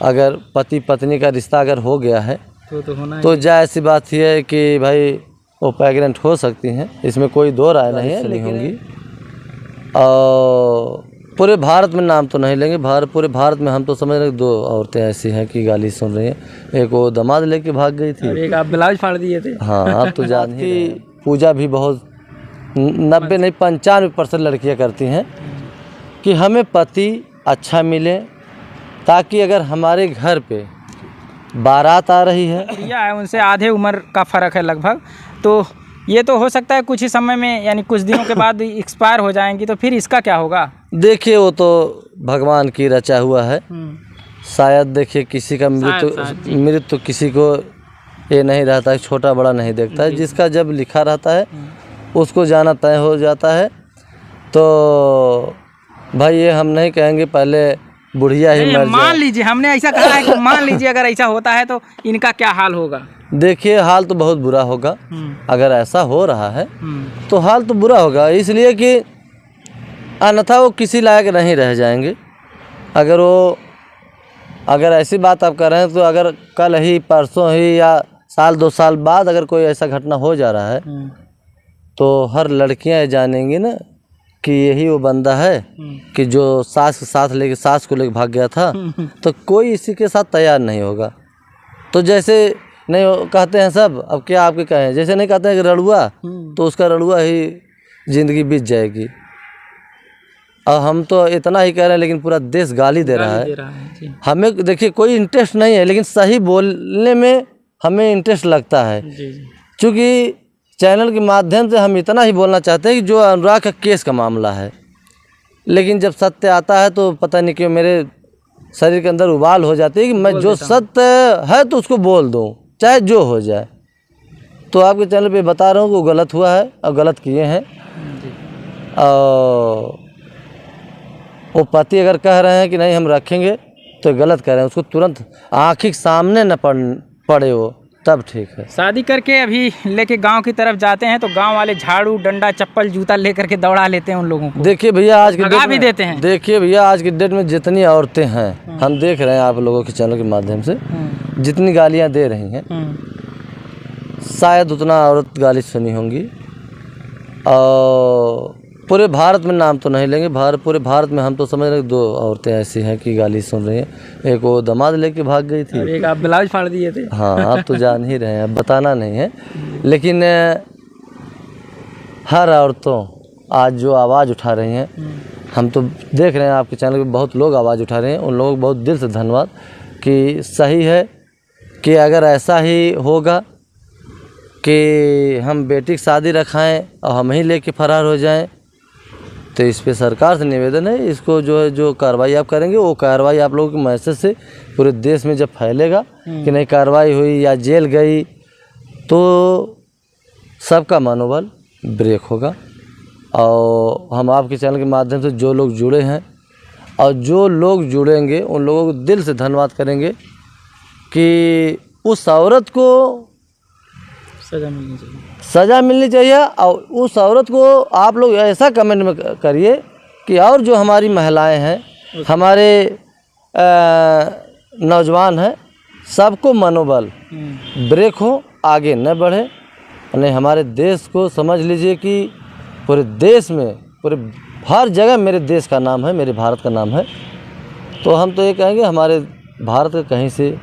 अगर पति पत्नी का रिश्ता अगर हो गया है तो होना तो जायज़ सी बात यह है कि भाई वो प्रेग्नेंट हो सकती हैं, इसमें कोई दो राय नहीं है, लेकिन होंगी। और पूरे भारत में नाम तो नहीं लेंगे, पूरे भारत में हम तो समझ रहे 2 औरतें ऐसी हैं कि गाली सुन रही हैं। एक वो दामाद लेके भाग गई थी, एक आप ब्लाउज फाड़ दिए थे। हाँ, आप तो जान ही रहे हैं। पूजा भी बहुत 90 नहीं 95% लड़कियाँ करती हैं कि हमें पति अच्छा मिले, ताकि अगर हमारे घर पे बारात आ रही है, प्रिया है उनसे आधे उम्र का फ़र्क है लगभग, तो ये तो हो सकता है कुछ ही समय में यानी कुछ दिनों के बाद एक्सपायर हो जाएंगी, तो फिर इसका क्या होगा? देखिए वो तो भगवान की रचा हुआ है, शायद देखिए किसी का मृत्यु किसी को ये नहीं रहता है, छोटा बड़ा नहीं देखता है, जिसका जब लिखा रहता है उसको जाना तय हो जाता है। तो भाई ये हम नहीं कहेंगे पहले बुढ़िया ही मर जाए। मान लीजिए हमने ऐसा कहा है कि मान लीजिए अगर ऐसा होता है तो इनका क्या हाल होगा? देखिए हाल तो बहुत बुरा होगा, अगर ऐसा हो रहा है तो हाल तो बुरा होगा, इसलिए कि अन्यथा वो किसी लायक नहीं रह जाएंगे। अगर ऐसी बात आप कर रहे हैं तो अगर कल ही परसों ही या साल 2 साल बाद अगर कोई ऐसा घटना हो जा रहा है तो हर लड़कियां जानेंगी ना कि यही वो बंदा है कि जो सास को लेके भाग गया था। तो कोई इसी के साथ तैयार नहीं होगा। तो जैसे नहीं कहते हैं सब, अब क्या आपके कहें, जैसे नहीं कहते हैं कि रड़ुआ, तो उसका रड़ुआ ही ज़िंदगी बीत जाएगी। और हम तो इतना ही कह रहे हैं, लेकिन पूरा देश गाली दे रहा है। हमें देखिए कोई इंटरेस्ट नहीं है, लेकिन सही बोलने में हमें इंटरेस्ट लगता है, क्योंकि चैनल के माध्यम से हम इतना ही बोलना चाहते हैं कि जो अनुराग का केस का मामला है, लेकिन जब सत्य आता है तो पता नहीं क्यों मेरे शरीर के अंदर उबाल हो जाती है कि मैं जो सत्य है तो उसको बोल दूं, चाहे जो हो जाए। तो आपके चैनल पे बता रहा हूँ कि वो गलत हुआ है और गलत किए हैं। और वो पति अगर कह रहे हैं कि नहीं हम रखेंगे तो गलत कह रहे हैं, उसको तुरंत आँखी के सामने न पड़े वो, तब ठीक है। शादी करके अभी लेके गांव की तरफ जाते हैं तो गांव वाले झाड़ू डंडा चप्पल जूता लेकर के दौड़ा लेते हैं उन लोगों को। देखिए भैया आज के डेट भी देते हैं। देखिए भैया आज के डेट में जितनी औरतें हैं, हम देख रहे हैं आप लोगों के चैनल के माध्यम से जितनी गालियां दे रही हैं, शायद उतना औरत गाली सुनी होंगी। और पूरे भारत में नाम तो नहीं लेंगे, पूरे भारत में हम तो समझ रहे 2 औरतें ऐसी हैं कि गाली सुन रही हैं। एक वो दामाद लेके भाग गई थी, एक आप ब्लाउज फाड़ दिए थे। हाँ, आप तो जान ही रहे हैं, अब बताना नहीं है। लेकिन हर औरतों आज जो आवाज़ उठा रही हैं, हम तो देख रहे हैं आपके चैनल पे बहुत लोग आवाज़ उठा रहे हैं, उन लोगों को बहुत दिल से धन्यवाद कि सही है कि अगर ऐसा ही होगा कि हम बेटी की शादी रखाएं और हम ही लेके फरार हो जाएं, तो इस पे सरकार से निवेदन है, इसको जो है जो कार्रवाई आप करेंगे वो कार्रवाई आप लोगों के मैसेज से पूरे देश में जब फैलेगा कि नहीं कार्रवाई हुई या जेल गई तो सबका मनोबल ब्रेक होगा। और हम आपके चैनल के माध्यम से जो लोग जुड़े हैं और जो लोग जुड़ेंगे उन लोगों को दिल से धन्यवाद करेंगे कि उस औरत को सज़ा मिलनी चाहिए। और उस औरत को आप लोग ऐसा कमेंट में करिए कि और जो हमारी महिलाएं हैं, हमारे नौजवान हैं, सबको मनोबल ब्रेक हो, आगे न बढ़े। नहीं हमारे देश को समझ लीजिए कि पूरे देश में पूरे हर जगह मेरे देश का नाम है, मेरे भारत का नाम है। तो हम तो ये कहेंगे हमारे भारत का कहीं से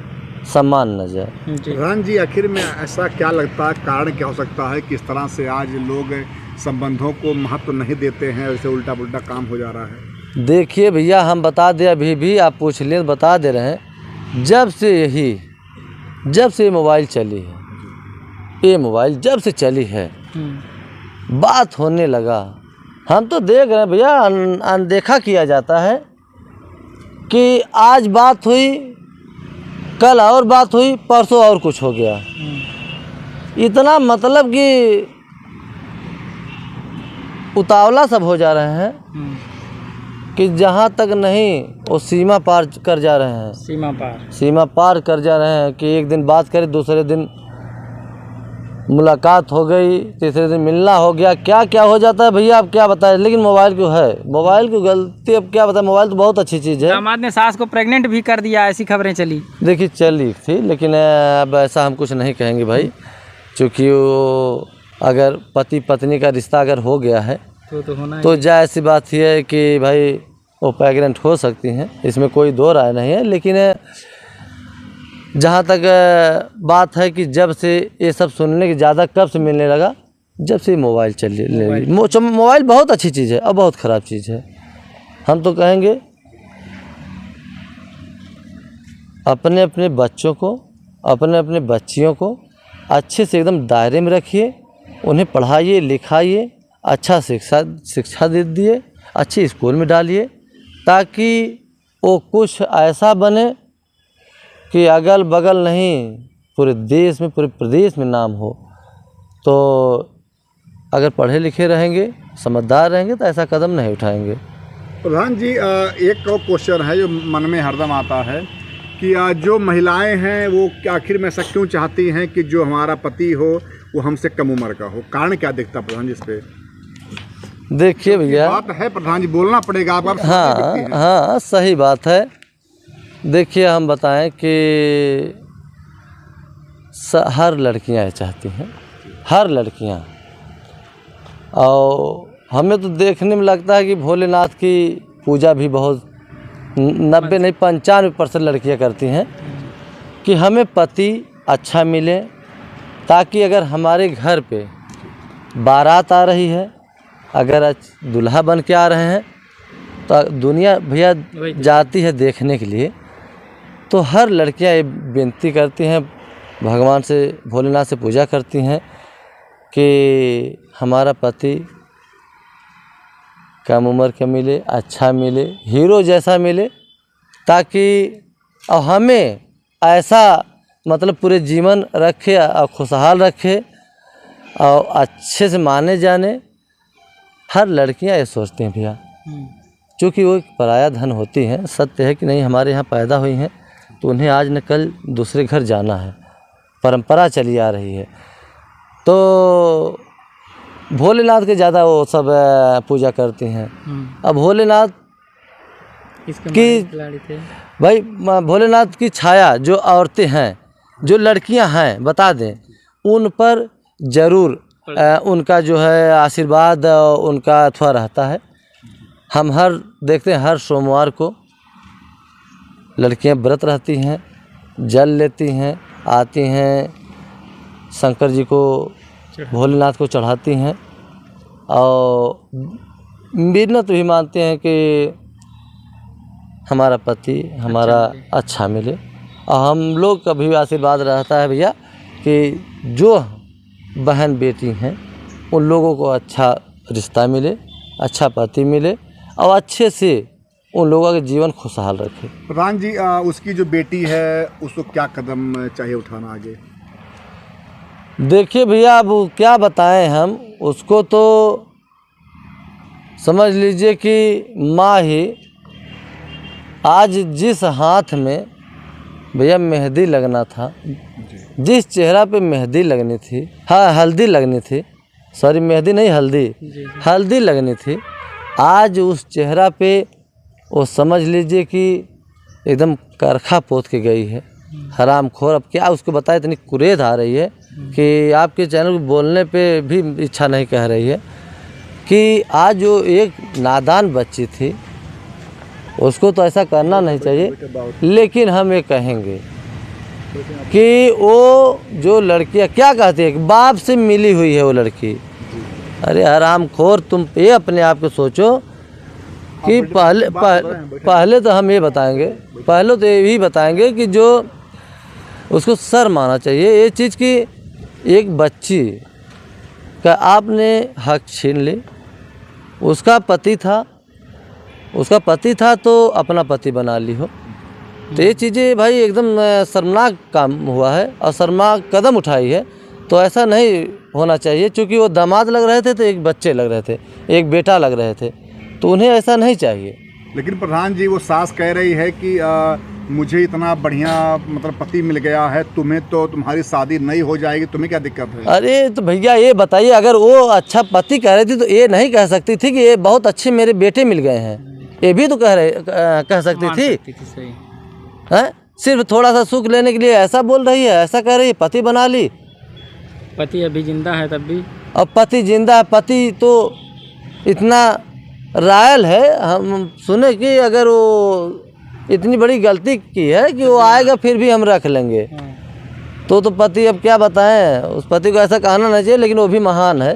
सम्मान न जाए। प्रधान जी आखिर में ऐसा क्या लगता है, कारण क्या हो सकता है, किस तरह से आज लोग संबंधों को महत्व नहीं देते हैं, ऐसे उल्टा पुल्टा काम हो जा रहा है? देखिए भैया हम बता दें, अभी भी आप पूछ लें बता दे रहे हैं, जब से मोबाइल चली है, ये मोबाइल जब से चली है बात होने लगा, हम तो देख रहे हैं भैया अनदेखा किया जाता है कि आज बात हुई, कल और बात हुई, परसों और कुछ हो गया। इतना मतलब कि उतावला सब हो जा रहे हैं कि जहाँ तक नहीं वो सीमा पार कर जा रहे हैं, सीमा पार कर जा रहे हैं कि एक दिन बात करें दूसरे दिन मुलाकात हो गई, तीसरे दिन मिलना हो गया, क्या क्या हो जाता है भैया, आप क्या बताएं। लेकिन मोबाइल क्यों है, मोबाइल की गलती, अब क्या बताएं, मोबाइल तो बहुत अच्छी चीज़ है। दामाद ने सास को प्रेग्नेंट भी कर दिया, ऐसी खबरें चली। देखिए चली थी, लेकिन अब ऐसा हम कुछ नहीं कहेंगे भाई, क्योंकि वो अगर पति पत्नी का रिश्ता अगर हो गया है तो होना तो जायज़ ऐसी बात ये है कि भाई वो प्रेग्नेंट हो सकती हैं, इसमें कोई दो राय नहीं है। लेकिन जहाँ तक बात है कि जब से ये सब सुनने की ज़्यादा कब से मिलने लगा, जब से मोबाइल चलने लगी। मोबाइल बहुत अच्छी चीज़ है और बहुत ख़राब चीज़ है। हम तो कहेंगे अपने अपने बच्चों को, अपने अपने बच्चियों को अच्छे से एकदम दायरे में रखिए, उन्हें पढ़ाइए लिखाइए, अच्छा शिक्षा दे दिए, अच्छी स्कूल में डालिए, ताकि वो कुछ ऐसा बने कि अगल बगल नहीं पूरे देश में, पूरे प्रदेश में नाम हो। तो अगर पढ़े लिखे रहेंगे, समझदार रहेंगे तो ऐसा कदम नहीं उठाएंगे। प्रधान जी, एक और क्वेश्चन है जो मन में हरदम आता है कि जो महिलाएं हैं वो आखिर में ऐसा क्यों चाहती हैं कि जो हमारा पति हो वो हमसे कम उम्र का हो? कारण क्या दिखता प्रधान जी इस पे? देखिए भैया, बात है प्रधान जी, बोलना पड़ेगा आप। हाँ सही बात है। देखिए हम बताएं कि हर लड़कियां ये चाहती हैं, हर लड़कियां। और हमें तो देखने में लगता है कि भोलेनाथ की पूजा भी बहुत 90 नहीं 95% लड़कियां करती हैं कि हमें पति अच्छा मिले, ताकि अगर हमारे घर पे बारात आ रही है, अगर दूल्हा बन के आ रहे हैं, तो दुनिया भैया जाती है देखने के लिए। तो हर लड़कियां ये विनती करती हैं भगवान से, भोलेनाथ से पूजा करती हैं कि हमारा पति कम उम्र का मिले, अच्छा मिले, हीरो जैसा मिले, ताकि और हमें ऐसा मतलब पूरे जीवन रखे और खुशहाल रखे और अच्छे से माने जाने। हर लड़कियां ये सोचती हैं भैया, क्योंकि वो एक पराया धन होती हैं। सत्य है कि नहीं, हमारे यहाँ पैदा हुई हैं तो उन्हें आज न कल दूसरे घर जाना है, परंपरा चली आ रही है। तो भोलेनाथ के ज़्यादा वो सब पूजा करती हैं। अब भोलेनाथ की भाई, भोलेनाथ की छाया जो औरतें हैं, जो लड़कियां हैं, बता दें उन पर ज़रूर उनका जो है आशीर्वाद उनका अथवा रहता है। हम हर देखते हैं हर सोमवार को लड़कियां व्रत रहती हैं, जल लेती हैं, आती हैं शंकर जी को, भोलेनाथ को चढ़ाती हैं और मिन्नत भी मानते हैं कि हमारा पति हमारा अच्छा मिले। और हम लोग का भी आशीर्वाद रहता है भैया कि जो बहन बेटी हैं उन लोगों को अच्छा रिश्ता मिले, अच्छा पति मिले और अच्छे से उन लोगों का जीवन खुशहाल रखे। प्रधान जी, उसकी जो बेटी है उसको क्या कदम चाहिए उठाना आगे? देखिए भैया, अब क्या बताएं हम उसको, तो समझ लीजिए कि माँ ही आज जिस हाथ में भैया मेहंदी लगना था, जिस चेहरा पे मेहंदी लगनी थी, हाँ हल्दी लगनी थी, सॉरी मेहंदी नहीं हल्दी, हल्दी लगनी थी, आज उस चेहरा पे वो समझ लीजिए कि एकदम करखा पोत के गई है। हरामखोर, अब क्या उसको बताए, इतनी कुरेद आ रही है कि आपके चैनल को बोलने पे भी इच्छा नहीं कह रही है कि आज जो एक नादान बच्ची थी उसको तो ऐसा करना नहीं चाहिए। लेकिन हम ये कहेंगे कि वो जो लड़कियां क्या कहती है कि बाप से मिली हुई है वो लड़की, अरे हरामखोर, तुम ये अपने आप को सोचो कि पहले तो हम ये बताएंगे, पहले तो यही बताएंगे कि जो उसको शर्म आना चाहिए ये चीज़ कि एक बच्ची का आपने हक छीन ली। उसका पति था तो अपना पति बना ली हो, तो ये चीज़ें भाई एकदम शर्मनाक काम हुआ है और शर्मनाक कदम उठाई है। तो ऐसा नहीं होना चाहिए, क्योंकि वो दामाद लग रहे थे तो एक बच्चे लग रहे थे, एक बेटा लग रहे थे, तो उन्हें ऐसा नहीं चाहिए। लेकिन प्रधान जी, वो सास कह रही है कि मुझे इतना बढ़िया मतलब पति मिल गया है, तुम्हें तो तुम्हारी शादी नहीं हो जाएगी, तुम्हें क्या दिक्कत है? अरे तो भैया ये बताइए, अगर वो अच्छा पति कह रही थी तो ये नहीं कह सकती थी कि ये बहुत अच्छे मेरे बेटे मिल गए हैं, ये भी तो कह सकती थी। सही। हैं? सिर्फ थोड़ा सा सुख लेने के लिए ऐसा बोल रही है, ऐसा कह रही है, पति बना ली। पति अभी जिंदा है तब भी। अब पति जिंदा है, पति तो इतना रायल है, हम सुने कि अगर वो इतनी बड़ी गलती की है कि वो आएगा फिर भी हम रख लेंगे। तो पति अब क्या बताएं, उस पति को ऐसा कहना नहीं चाहिए, लेकिन वो भी महान है,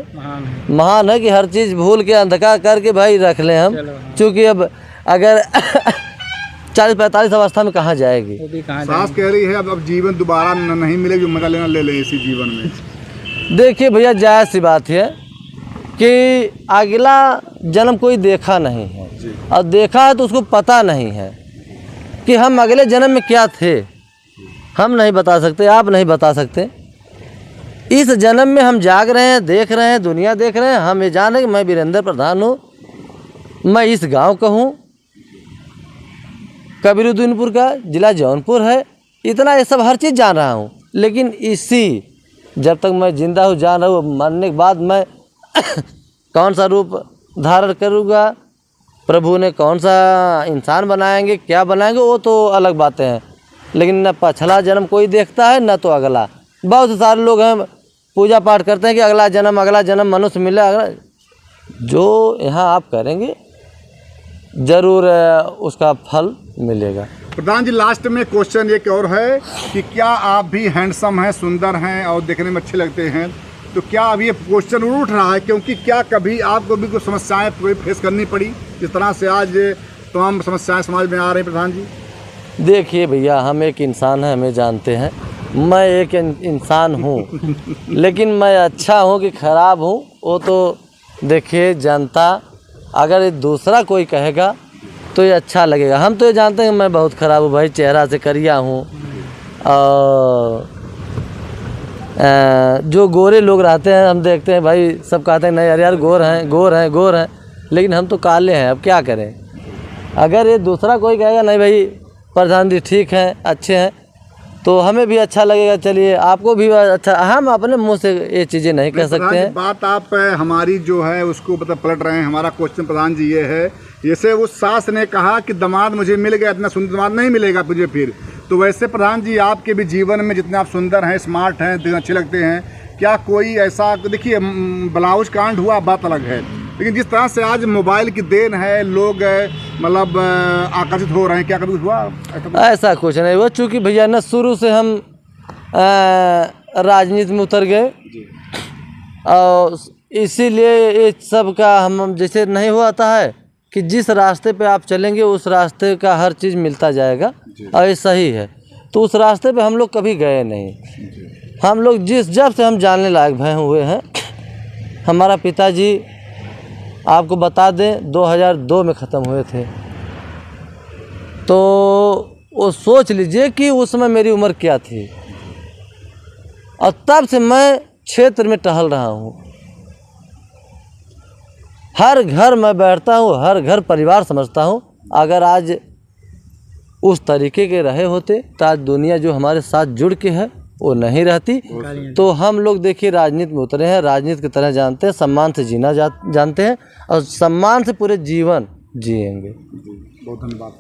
महान है कि हर चीज़ भूल के अंधकार करके भाई रख लें हम। क्योंकि अब अगर 40-45 अवस्था में कहाँ जाएगी। सास कह रही है अब जीवन दोबारा नहीं मिलेगी, मजा लेना ले लें इसी जीवन में। देखिए भैया, जायज़ सी बात है कि अगला जन्म कोई देखा नहीं है, और देखा है तो उसको पता नहीं है कि हम अगले जन्म में क्या थे। हम नहीं बता सकते, आप नहीं बता सकते। इस जन्म में हम जाग रहे हैं, देख रहे हैं, दुनिया देख रहे हैं। हम ये जान रहे हैं कि मैं वीरेंद्र प्रधान हूँ, मैं इस गांव का हूँ, कबीरुद्दीनपुर का, ज़िला जौनपुर है। इतना ये सब हर चीज़ जान रहा हूँ, लेकिन इसी जब तक मैं जिंदा हूँ, जान रहा हूँ, मरने के बाद मैं कौन सा रूप धारण करूँगा, प्रभु ने कौन सा इंसान बनाएंगे, क्या बनाएंगे, वो तो अलग बातें हैं। लेकिन न पिछला जन्म कोई देखता है, न तो अगला। बहुत से सारे लोग हैं पूजा पाठ करते हैं कि अगला जन्म मनुष्य मिले। जो यहाँ आप करेंगे ज़रूर उसका फल मिलेगा। प्रधान जी, लास्ट में क्वेश्चन एक और है कि क्या आप भी हैंडसम हैं, सुंदर हैं और देखने में अच्छे लगते हैं, तो क्या अभी ये क्वेश्चन उठ रहा है क्योंकि क्या कभी आपको भी कुछ समस्याएं फेस करनी पड़ी जिस तरह से आज तमाम समस्याएं समाज में आ रही हैं? प्रधान जी देखिए भैया, हम एक इंसान हैं, हमें जानते हैं, मैं एक इंसान हूँ, लेकिन मैं अच्छा हूँ कि ख़राब हूँ वो तो देखिए जनता। अगर दूसरा कोई कहेगा तो ये अच्छा लगेगा। हम तो ये जानते हैं कि मैं बहुत ख़राब हूँ भाई, चेहरा से करिया हूँ। और जो गोरे लोग रहते हैं, हम देखते हैं भाई, सब कहते हैं नहीं यार यार गोर हैं, गोर हैं, गोर हैं, लेकिन हम तो काले हैं। अब क्या करें? अगर ये दूसरा कोई कहेगा नहीं भाई प्रधान जी ठीक हैं, अच्छे हैं, तो हमें भी अच्छा लगेगा। चलिए आपको भी अच्छा। हम अपने मुंह से ये चीज़ें नहीं कह सकते हैं। बात आप हमारी जो है उसको मतलब पलट रहे हैं। हमारा क्वेश्चन प्रधान जी ये है, जैसे उस सास ने कहा कि दामाद मुझे मिल गया, इतना सुंदर दामाद नहीं मिलेगा मुझे फिर, तो वैसे प्रधान जी आपके भी जीवन में जितने आप सुंदर हैं, स्मार्ट हैं, अच्छे लगते हैं, क्या कोई ऐसा, देखिए ब्लाउज कांड हुआ बात अलग है, लेकिन जिस तरह से आज मोबाइल की देन है, लोग मतलब आकर्षित हो रहे हैं, क्या कभी हुआ ऐसा कुछ नहीं हुआ। चूँकि भैया ना शुरू से हम राजनीति में उतर गए, और इसीलिए ये सब का हम जैसे नहीं होता है कि जिस रास्ते पे आप चलेंगे उस रास्ते का हर चीज़ मिलता जाएगा, और ये सही है। तो उस रास्ते पे हम लोग कभी गए नहीं। हम लोग जब से हम जानने लायक भय हुए हैं, हमारा पिताजी आपको बता दें 2002 में ख़त्म हुए थे। तो वो सोच लीजिए कि उस समय मेरी उम्र क्या थी, और तब से मैं क्षेत्र में टहल रहा हूँ। हर घर मैं बैठता हूँ, हर घर परिवार समझता हूँ। अगर आज उस तरीके के रहे होते तो आज दुनिया जो हमारे साथ जुड़ के है वो नहीं रहती। तो हम लोग देखिए राजनीति में उतरे हैं, राजनीति की तरह जानते हैं, सम्मान से जीना जानते हैं, और सम्मान से पूरे जीवन जिएंगे। बहुत धन्यवाद।